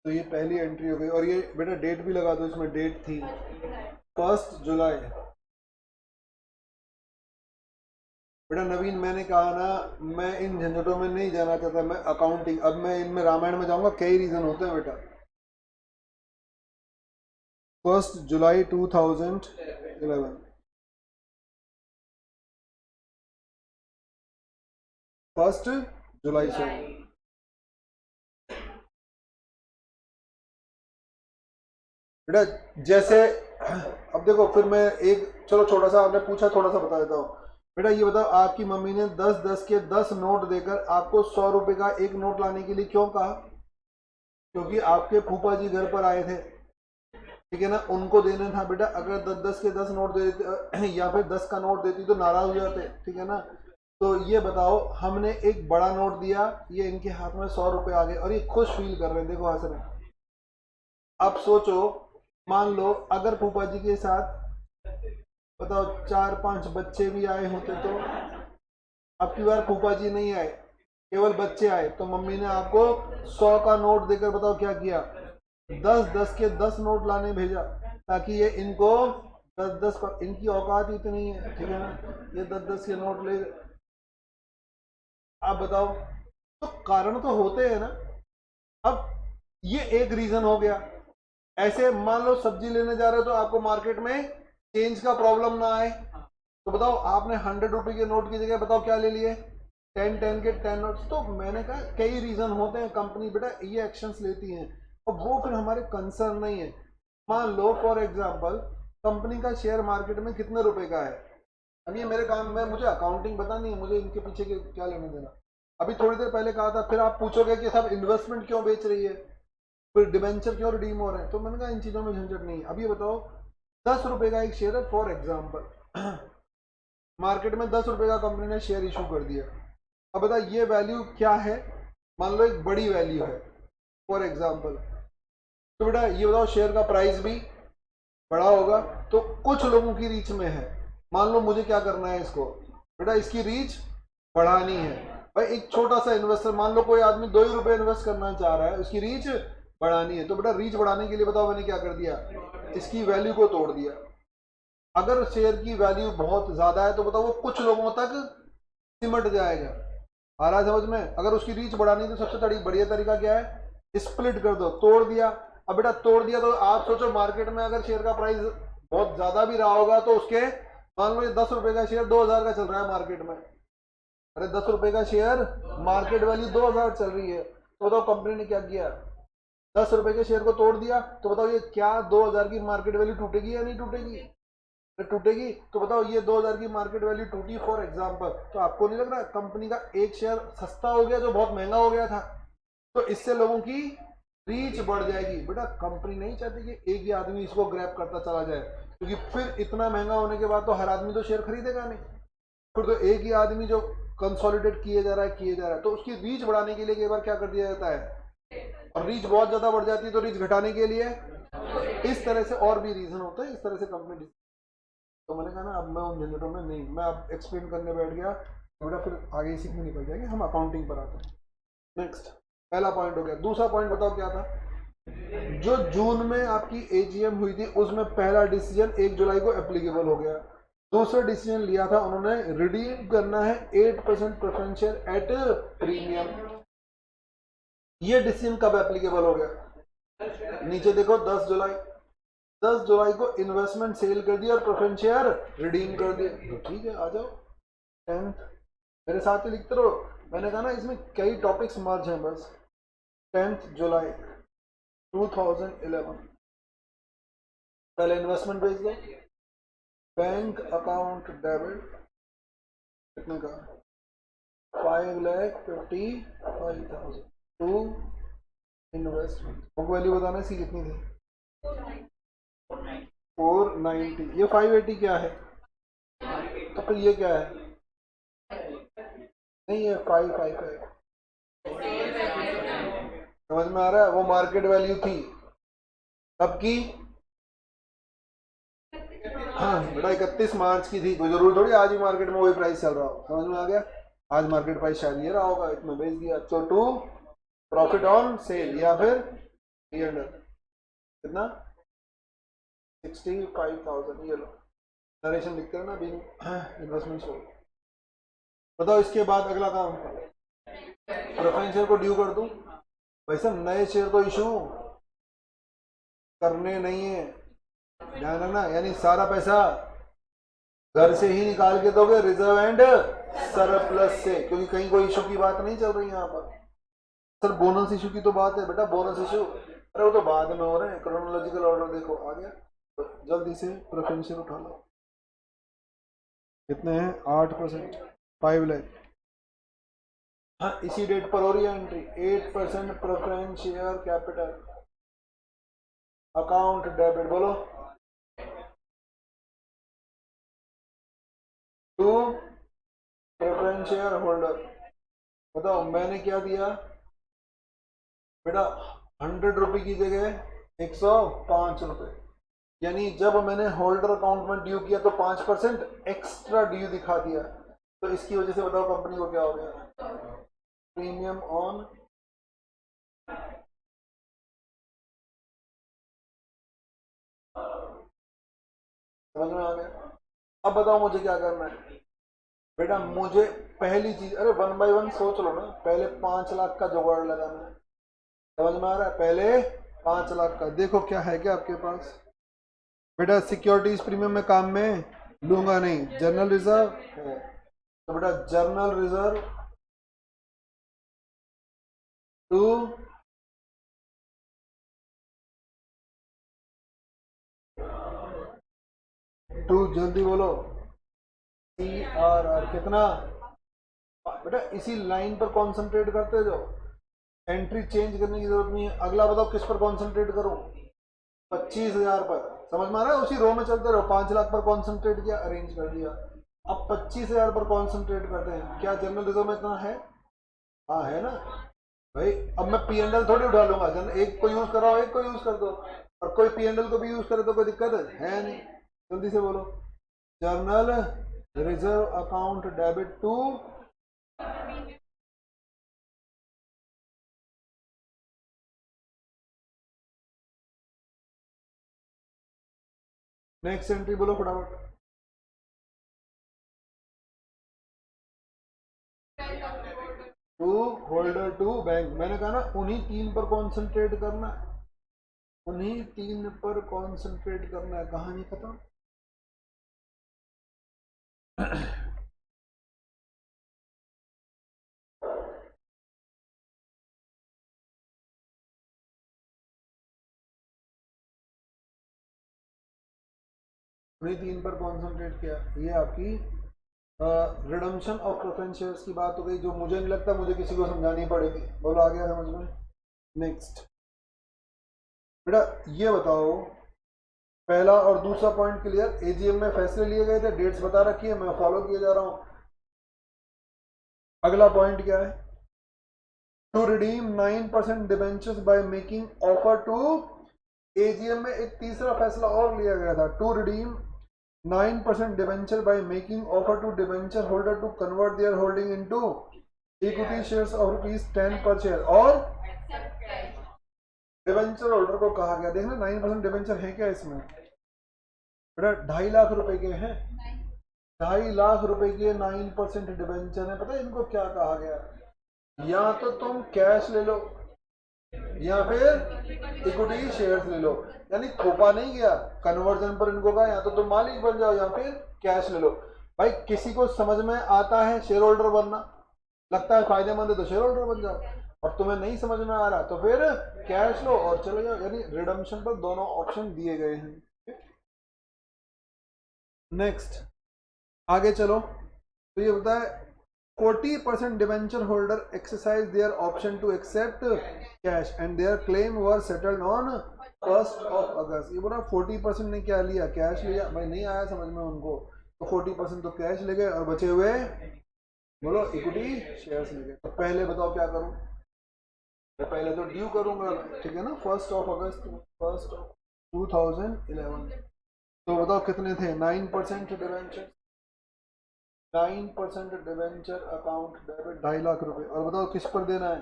A: तो ये पहली एंट्री हो गई। और ये बेटा डेट भी लगा दो, इसमें डेट थी 1 जुलाई। बेटा नवीन मैंने कहा ना, मैं इन झंझटों में नहीं जाना चाहता, मैं अकाउंटिंग, अब मैं इनमें रामायण में जाऊंगा, कई रीजन होते हैं बेटा। 1 जुलाई 2011, 1 जुलाई से। बेटा जैसे अब देखो, फिर मैं एक, चलो छोटा सा आपने पूछा, थोड़ा सा बता देता हूँ। बेटा ये बताओ, आपकी मम्मी ने 10-10 के 10 नोट देकर आपको 100 रुपए का एक नोट लाने के लिए क्यों कहा? क्योंकि आपके फूफा जी घर पर आए थे, ठीक है ना, उनको देने था। बेटा अगर 10-10 के 10 नोट दे देते या फिर 10 का नोट देती तो नाराज हो जाते, ठीक है ना। तो ये बताओ, हमने एक बड़ा नोट दिया, ये इनके हाथ में 100 रुपए आ गए और ये खुश फील कर रहे हैं, देखो हंस रहे हैं। अब सोचो, मान लो अगर फूफा जी के साथ बताओ 4-5 बच्चे भी आए होते तो? अब की बार फूफा जी नहीं आए, केवल बच्चे आए, तो मम्मी ने आपको 100 का नोट देकर बताओ क्या किया? 10-10 के 10 नोट लाने भेजा, ताकि ये इनको 10-10 पर, इनकी औकात ही इतनी है, ठीक है ना, ये 10-10 के नोट ले। आप बताओ, तो कारण तो होते हैं ना। अब ये एक रीजन हो गया। ऐसे मान लो सब्जी लेने जा रहे हो तो आपको मार्केट में चेंज का प्रॉब्लम ना आए, तो बताओ आपने 100 रुपए के नोट की जगह बताओ क्या ले लिए? 10-10 के 10 नोट्स। तो मैंने कहा कई रीजन होते हैं, कंपनी बेटा ये एक्शंस लेती हैं, और वो फिर हमारे कंसर्न नहीं है। मान लो फॉर एग्जांपल, कंपनी का शेयर मार्केट में कितने रुपए का है? अब ये मेरे काम में, मुझे अकाउंटिंग पता नहीं है, मुझे इनके पीछे के क्या लेने देना। अभी थोड़ी देर पहले कहा था, फिर आप पूछोगे कि सब इन्वेस्टमेंट क्यों बेच रही है, फिर डिबेंचर क्यों रिडीम हो रहे हैं, तो मैंने कहा इन चीज़ों में झंझट नहीं है। अब ये बताओ, 10 रुपए का एक शेयर है फॉर एग्जाम्पल, मार्केट में 10 रुपए का कंपनी ने शेयर इशू कर दिया। अब बता ये वैल्यू क्या है? मान लो एक बड़ी वैल्यू है फॉर एग्जाम्पल, तो बेटा ये बताओ शेयर का प्राइस भी बड़ा होगा, तो कुछ लोगों की रीच में है। मान लो मुझे क्या करना है इसको, बेटा इसकी रीच बढ़ानी है। भाई एक छोटा सा इन्वेस्टर, मान लो कोई आदमी 2 ही रुपए इन्वेस्ट करना चाह रहा है, उसकी रीच बढ़ानी है, तो बेटा रीच बढ़ाने के लिए बताओ मैंने क्या कर दिया? इसकी वैल्यू को तोड़ दिया। अगर शेयर की वैल्यू बहुत ज्यादा है तो बताओ वो कुछ लोगों तक सिमट जाएगा। आ रहा है समझ में? अगर उसकी रीच बढ़ानी तो सबसे बढ़िया तरीका क्या है? स्प्लिट कर दो, तोड़ दिया। अब बेटा तोड़ दिया तो आप सोचो, मार्केट में अगर शेयर का प्राइस बहुत ज्यादा भी रहा होगा तो उसके, मान लो ये 10 रुपए का शेयर 2000 का चल रहा है मार्केट में, अरे 10 रुपए का शेयर, मार्केट वैल्यू 2000 चल रही है, तो बताओ कंपनी ने क्या किया? 10 रुपए के शेयर को तोड़ दिया। तो बताओ ये क्या 2000 की मार्केट वैल्यू टूटेगी या नहीं टूटेगी? टूटेगी। तो बताओ ये 2000 की मार्केट वैल्यू टूटी फॉर एग्जांपल, तो आपको नहीं लग रहा कंपनी का एक शेयर सस्ता हो गया जो बहुत महंगा हो गया था? तो इससे लोगों की रीच बढ़ जाएगी। बेटा कंपनी नहीं चाहती कि एक ही आदमी इसको ग्रैब करता चला जाए, क्योंकि फिर इतना महंगा होने के बाद तो हर आदमी तो शेयर खरीदेगा नहीं, फिर तो एक ही आदमी जो कंसोलिडेट किए जा रहा है किए जा रहा है, तो उसकी रीच बढ़ाने के लिए कई बार क्या कर दिया जाता है, और रीच बहुत ज्यादा बढ़ जाती है तो रीच घटाने के लिए, तो इस तरह से और भी रीजन होता है, इस तरह से कंपनी। तो मैंने कहा ना, अब मैं उन झंझटों में नहीं, मैं अब एक्सप्लेन करने बैठ गया तो बेटा फिर आगे इसी में निकल जाएंगे, हम अकाउंटिंग पर आते हैं। नेक्स्ट, पहला पॉइंट हो गया। दूसरा पॉइंट बताओ क्या था? जो जून में आपकी एजीएम हुई थी उसमें पहला डिसीजन 1 जुलाई को एप्लीकेबल हो गया। दूसरा डिसीजन लिया था उन्होंने, रिडीम करना है 8% प्रेफरेंस शेयर एट प्रीमियम। ये डिसीजन कब एप्लीकेबल हो गया? नीचे देखो 10 जुलाई। 10 जुलाई को इन्वेस्टमेंट सेल कर दिया और प्रेफरेंस शेयर रिडीम कर दिए, तो ठीक है आ जाओ 10th। मेरे साथ ही लिखते रहो, मैंने कहा ना इसमें कई टॉपिक्स मर्ज हैं बस। 10th जुलाई 2011 पहले इन्वेस्टमेंट भेज दो, बैंक अकाउंट डेबिट कितने का 5,55,000 टू इन्वेस्टमेंट। बुक वैल्यू बताना इसकी कितनी थी 490। ये 580 क्या है? तो फिर ये क्या है? नहीं ये 555 है। समझ में आ रहा है? वो मार्केट वैल्यू थी कब की? हाँ बेटा 31 मार्च की थी, कोई जरूर थोड़ी आज ही मार्केट में वही प्राइस चल रहा हो। समझ में आ गया? आज मार्केट प्राइस शायद ये रहा होगा, इतना बेच दिया। तो टू प्रॉफिट ऑन सेल या फिर कितना 65,000। ये लो नरेशन लिखते हैं ना अभी इन्वेस्टमेंट शो। बताओ इसके बाद अगला काम, प्रेफरेंस शेयर को ड्यू कर दूं? भाई साहब नए शेयर को इशू करने नहीं है, ध्यान रखना। यानी सारा पैसा घर से ही निकाल के दोगे रिजर्व एंड सरप्लस से, क्योंकि कहीं कोई इशू की बात नहीं चल रही यहाँ पर। सर बोनस इशू की तो बात है बेटा, बोनस इशू अरे वो तो बाद में हो रहे हैं। क्रोनोलॉजिकल ऑर्डर देखो आ गया, तो जल्दी से प्रेफरेंस शेयर उठा लो। कितने हैं 8%, 5 लाख। हाँ इसी डेट पर हो रही है entry. 8% preference share capital account debit, बोलो टू प्रेफरेंस शेयर होल्डर। बताओ मैंने क्या दिया बेटा, 100 रुपये की जगह 105 रुपये। यानी जब मैंने होल्डर अकाउंट में ड्यू किया तो 5% एक्स्ट्रा ड्यू दिखा दिया। तो इसकी वजह से बताओ कंपनी को क्या हो गया, प्रीमियम ऑन समझ में आ गया? अब बताओ मुझे क्या करना है बेटा। मुझे पहली चीज, अरे 1 बाय 1 सोच लो ना। पहले 5 लाख का जुगाड़ लगाना है, समझ में आ रहा है? पहले 5 लाख का। देखो क्या है क्या आपके पास बेटा, सिक्योरिटीज प्रीमियम में काम में लूंगा नहीं, जनरल रिजर्व है। तो बेटा जनरल रिजर्व टू जल्दी बोलो CRR कितना बेटा। इसी लाइन पर कॉन्सेंट्रेट करते जाओ, एंट्री चेंज करने की जरूरत नहीं है। अगला बताओ किस पर कॉन्सेंट्रेट करूं? 25,000 पर। समझ में आ रहा है? उसी रो में चलते रहो। 5 लाख पर कॉन्सेंट्रेट किया, अरेंज कर दिया। अब 25,000 पर कॉन्सेंट्रेट करते हैं। क्या जनरल रिजर्व में इतना है? हाँ है ना भाई। अब मैं P&L थोड़ी उठा लूंगा, एक को यूज कर रहा हूँ एक को यूज कर दो, और कोई P&L को भी यूज करे तो कोई दिक्कत है नहीं। जल्दी से बोलो, journal reserve account debit to next entry बोलो फटाफट। To holder to bank. मैंने कहा ना उन्हीं 3 पर कॉन्सेंट्रेट करना है, उन्हीं 3 पर कॉन्सेंट्रेट करना है। कहानी खत्म। उन्हीं 3 पर कॉन्सेंट्रेट किया। ये आपकी रिडम्पशन ऑफ प्रेफरेंस शेयर्स की बात हो गई, जो मुझे नहीं लगता मुझे किसी को समझानी पड़ेगी। बोलो आ गया समझ में? नेक्स्ट बेटा ये बताओ, पहला और दूसरा पॉइंट क्लियर। एजीएम में फैसले लिए गए थे, डेट्स बता रखी है, मैं फॉलो किए जा रहा हूं। अगला पॉइंट क्या है? To redeem 9% debentures by making offer to. AGM में एक तीसरा फैसला और लिया गया था, to redeem 9% debenture by making offer to debenture holder to convert their holding into equity shares of ₹10 per share और डिवेंचर होल्डर को कहा गया, देखना 9% डिवेंचर है क्या इसमें बेटा, 2.5 लाख रुपए के हैं, 2.5 लाख रुपए के 9% डिवेंचर है। पता है इनको क्या कहा गया, या तो तुम कैश ले लो या फिर इक्विटी शेयर्स ले लो, यानी थोपा नहीं गया कन्वर्जन पर, इनको कहा या तो तुम मालिक बन जाओ या फिर कैश ले लो। भाई किसी को समझ में आता है शेयर होल्डर बनना, लगता है फायदेमंद है तो शेयर होल्डर बन जाओ, और तुम्हें नहीं समझ में आ रहा तो फिर कैश लो और चले जाओ, यानी रिडम्पशन पर दोनों ऑप्शन दिए गए हैं। नेक्स्ट आगे चलो, तो ये बताए 40% debenture holder exercise their option to accept cash and their claim were settled on 1 August. ये बोला 40% ने क्या लिया, कैश लिया। भाई नहीं आया समझ में उनको, तो 40% तो कैश ले गए और बचे हुए बोलो इक्विटी शेयर्स ले गए। तो पहले बताओ क्या करूं, तो पहले तो ड्यू करूंगा, ठीक है ना, 1 अगस्त 2011। तो बताओ कितने थे, 9% debenture, 9% debenture account debit 2.5 lakh रुपए, और बताओ किस पर देना है,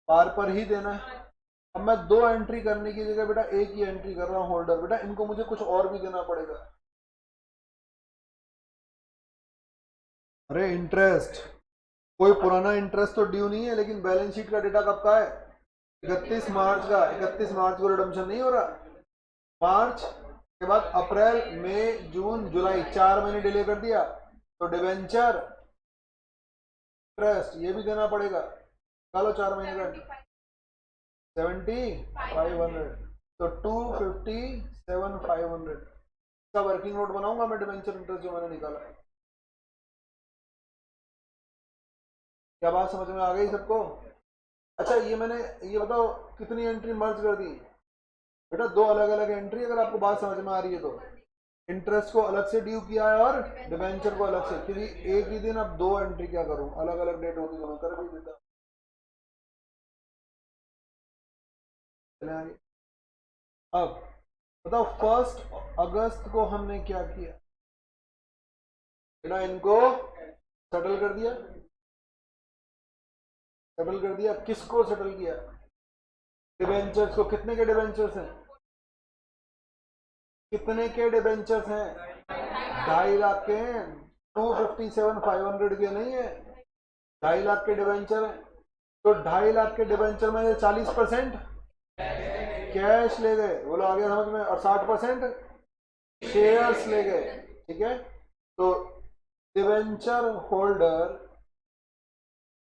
A: पार पर ही देना है। अब मैं 2 एंट्री करने की जगह बेटा एक ही एंट्री कर रहा हूँ होल्डर, बेटा इनको मुझे कुछ और भी देना पड़ेगा। अरे इंटरेस्ट, कोई पुराना इंटरेस्ट तो ड्यू नहीं है, लेकिन बैलेंस शीट का डेटा कब का है, 31 मार्च का। 31 मार्च को रिडम्पशन नहीं हो रहा, मार्च के बाद अप्रैल मई जून जुलाई 4 महीने डिले कर दिया, तो डिवेंचर इंटरेस्ट ये भी देना पड़ेगा। चलो 4 महीने का 7500, तो 257,500 का वर्किंग नोट बनाऊंगा मैं, डिवेंचर इंटरेस्ट जो मैंने निकाला। क्या बात समझ में आ गई सबको। अच्छा ये मैंने, ये बताओ कितनी एंट्री मर्ज कर दी बेटा, 2 अलग अलग एंट्री, अगर आपको बात समझ में आ रही है तो। इंटरेस्ट को अलग से ड्यू किया है और डिवेंचर को अलग से, क्योंकि एक ही दिन अब 2 एंट्री क्या करूं, अलग अलग डेट होती तो मैं कर भी देता। अब बताओ 1 अगस्त को हमने क्या किया बेटा, इनको सेटल कर दिया, सेटल कर दिया। किसको सेटल किया, डिवेंचर्स को। कितने के डिवेंचर्स हैं, कितने के डिवेंचर्स हैं, 2.5 लाख के हैं, 257,500 के नहीं है, 2.5 लाख के डिवेंचर हैं। तो 2.5 लाख के डिवेंचर में 40% कैश ले गए, बोलो आ गया समझ में, और 60% शेयर्स ले गए, ठीक है। तो डिवेंचर होल्डर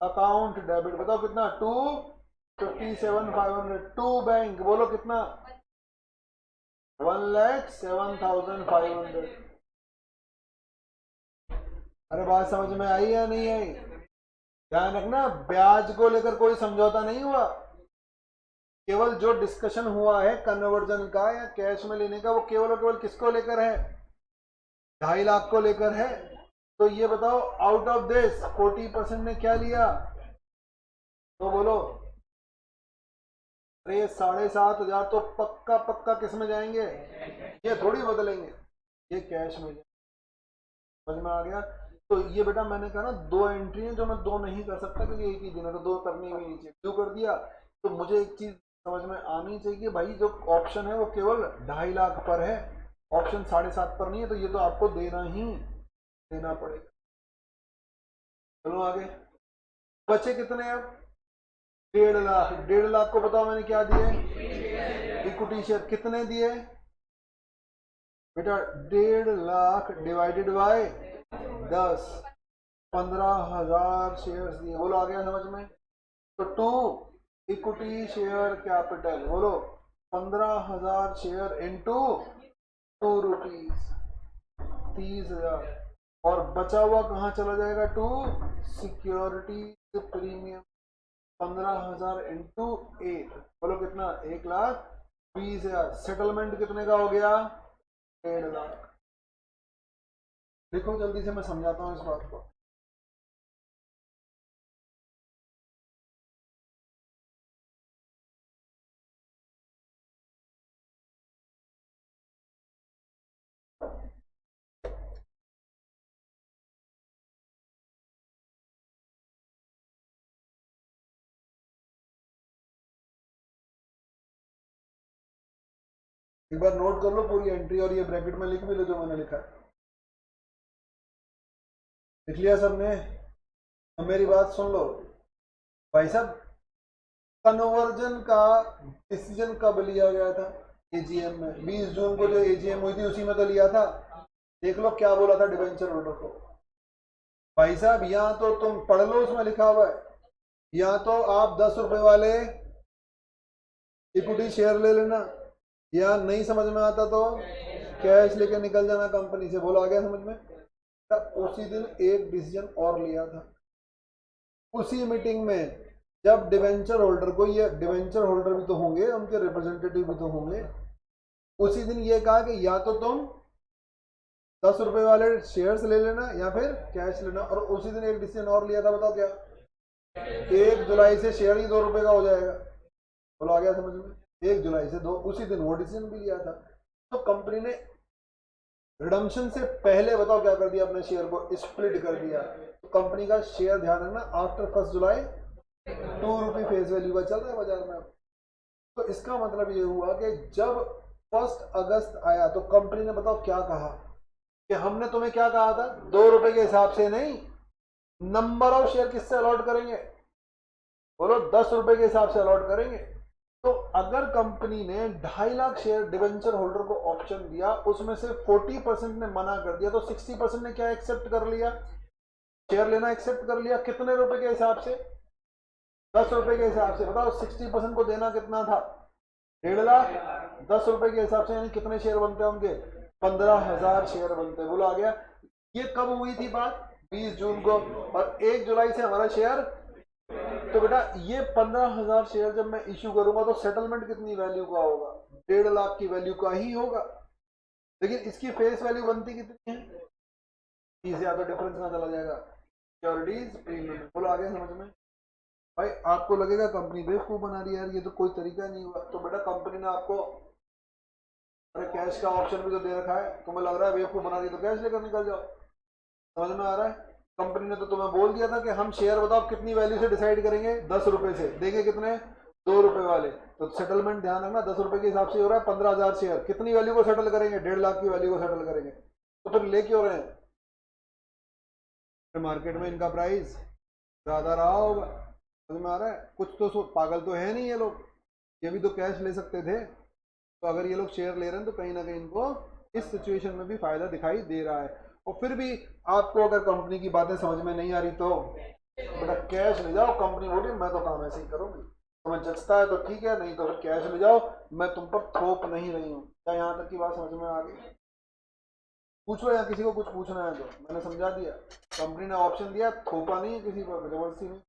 A: अकाउंट डेबिट, बताओ कितना, 257,500 टू बैंक, बोलो कितना, 1,07,500। अरे बात समझ में आई या नहीं आई, ध्यान रखना ब्याज को लेकर कोई समझौता नहीं हुआ, केवल जो डिस्कशन हुआ है कन्वर्जन का या कैश में लेने का, वो केवल और केवल किसको लेकर है, 2.5 लाख को लेकर है। तो ये बताओ आउट ऑफ दिस 40% ने क्या लिया, तो बोलो। अरे 7,500 तो पक्का पक्का किस में जाएंगे, ये थोड़ी बदलेंगे, ये कैश में जाएंगे। समझ में आ गया। तो ये बेटा मैंने कहा ना 2 एंट्री है जो मैं 2 नहीं कर सकता, क्योंकि एक ही दिन है, तो 2 करनी भी नहीं चाहिए, क्यों कर दिया। तो मुझे एक चीज समझ में आनी चाहिए भाई, जो ऑप्शन है वो केवल 2.5 लाख पर है, ऑप्शन 7.5 पर नहीं है, तो ये तो आपको देना ही देना पड़ेगा। चलो आगे, बचे कितने अब, 1.5 लाख। 1.5 लाख को बताओ मैंने क्या दिए, इक्विटी शेयर कितने दिए बेटा, 1.5 लाख डिवाइडेड बाय 10, 15,000 शेयर दिए, बोलो आ गया समझ में। तो 2 इक्विटी शेयर कैपिटल, बोलो 15,000 शेयर इंटू 2 रुपीज, 30,000, और बचा हुआ कहाँ चला जाएगा, टू सिक्योरिटी प्रीमियम, 15,000 इंटू 8, बोलो कितना, 1,20,000। सेटलमेंट कितने का हो गया, 1.5 लाख। देखो जल्दी से मैं समझाता हूँ इस बात को। एक बार नोट कर लो पूरी एंट्री और ये ब्रैकेट में लिख भी लो जो मैंने लिखा है। लिख लिया सबने? अब मेरी बात सुन लो भाई साहब, कन्वर्जन का डिसीजन कब लिया गया था? एजीएम में 20 जून को जो एजीएम हुई थी उसी में तो लिया था। देख लो क्या बोला था डिबेंचर होल्डर को। भाई साहब यहाँ तो तुम पढ़ लो, उसमें लिखा हुआ है, या तो आप 10 रुपए वाले इक्विटी शेयर ले लेना, या नहीं समझ में आता तो कैश लेके निकल जाना कंपनी से। बोलो आ गया समझ में? उसी दिन एक डिसीजन और लिया था उसी मीटिंग में, जब डिवेंचर होल्डर को, ये डिवेंचर होल्डर भी तो होंगे, उनके रिप्रेजेंटेटिव भी तो होंगे, उसी दिन ये कहा कि या तो तुम 10 रुपए वाले शेयर्स ले लेना या फिर कैश लेना। और उसी दिन एक डिसीजन और लिया था, बताओ क्या? 1 जुलाई से शेयर ही 2 रुपए का हो जाएगा। बोलो आ गया समझ में? 1 जुलाई से 2, उसी दिन वो डिसीजन भी लिया था। तो कंपनी ने रिडम्पशन से पहले बताओ क्या कर दिया? अपने शेयर को स्प्लिट कर दिया। तो कंपनी का शेयर, ध्यान रखना, आफ्टर 1 जुलाई 2 रुपये फेस वैल्यू का चल रहा है बाजार में। तो इसका मतलब ये हुआ कि जब 1 अगस्त आया तो कंपनी ने बताओ क्या कहा कि हमने तुम्हें क्या कहा था, 2 रुपए के हिसाब से नहीं, नंबर ऑफ शेयर किससे अलॉट करेंगे? बोलो 10 रुपए के हिसाब से अलॉट करेंगे। तो अगर कंपनी ने 2.5 लाख शेयर डिवेंचर होल्डर को ऑप्शन दिया, उसमें से 40% ने मना कर दिया, तो 60% ने क्या एक्सेप्ट कर लिया? शेयर लेना एक्सेप्ट कर लिया। कितने रुपए के हिसाब से? 10 रुपए के हिसाब से। बताओ 60% को देना कितना था? 1.5 लाख। 10 रुपए के हिसाब से यानी कितने शेयर बनते होंगे? 15,000 शेयर बनते। बोलो आ गया? ये कब हुई थी बात? 20 जून को। और 1 जुलाई से हमारा शेयर, तो बेटा ये 15,000 शेयर जब मैं इश्यू करूंगा तो सेटलमेंट कितनी वैल्यू का होगा? 1.5 लाख की वैल्यू का ही होगा। लेकिन इसकी फेस वैल्यू बनती कितनी है? 30,000 तो डिफरेंस ना चला जाएगा। Securities premium. बोलो आगे समझ में? भाई आपको लगेगा कंपनी बेवकूफ बना रही है यार, ये तो कोई तरीका नहीं हुआ। तो बेटा कंपनी ने आपको, अरे कैश का ऑप्शन भी तो दे रखा है, तुम्हें लग रहा है बेवकूफ बना रही है तो कैश लेकर निकल जाओ। समझ में आ रहा है? कंपनी ने तो तुम्हें बोल दिया था कि हम शेयर बताओ कितनी वैल्यू से डिसाइड करेंगे? 10 रुपए से। देंगे कितने? 2 रुपए वाले। तो सेटलमेंट ध्यान रखना 10 रुपए के हिसाब से हो रहा है 15,000 शेयर। कितनी वैल्यू को सेटल करेंगे? 1.5 लाख की वैल्यू को सेटल करेंगे। तो फिर ले क्यों रहे हैं? फिर मार्केट में इनका प्राइस ज्यादा रहा होगा। समझ में आ रहा है? कुछ तो पागल तो है नहीं ये लोग, ये भी तो कैश ले सकते थे। तो अगर ये लोग शेयर ले रहे हैं तो कहीं ना कहीं इनको इस सिचुएशन में भी फायदा दिखाई दे रहा है। और फिर भी आपको अगर कंपनी की बातें समझ में नहीं आ रही तो बेटा कैश ले जाओ। कंपनी बोली मैं तो काम ऐसे ही करूंगी, तुम्हें जचता है तो ठीक है, नहीं तो फिर कैश ले जाओ, मैं तुम पर थोप नहीं रही हूँ। क्या यहाँ तक की बात समझ में आ गई? पूछो या किसी को कुछ पूछना है तो मैंने समझा दिया। कंपनी ने ऑप्शन दिया, थोपा नहीं है किसी पर, जबरदस्ती नहीं।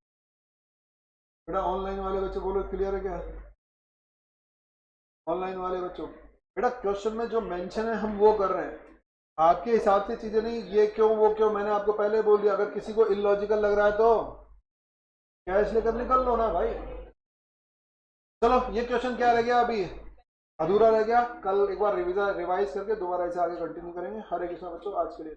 A: बेटा ऑनलाइन वाले बच्चे बोलो क्लियर है क्या? ऑनलाइन वाले बच्चों, बेटा क्वेश्चन में जो मेंशन है हम वो कर रहे हैं, आपके हिसाब से चीजें नहीं, ये क्यों वो क्यों। मैंने आपको पहले बोल दिया, अगर किसी को इलॉजिकल लग रहा है तो कैश लेकर निकल लो ना भाई। चलो ये क्वेश्चन क्या रह गया अभी? अधूरा रह गया। कल एक बार रिवाइज करके दोबारा इसे आगे कंटिन्यू करेंगे। हरे कृष्णा बच्चों, आज के लिए।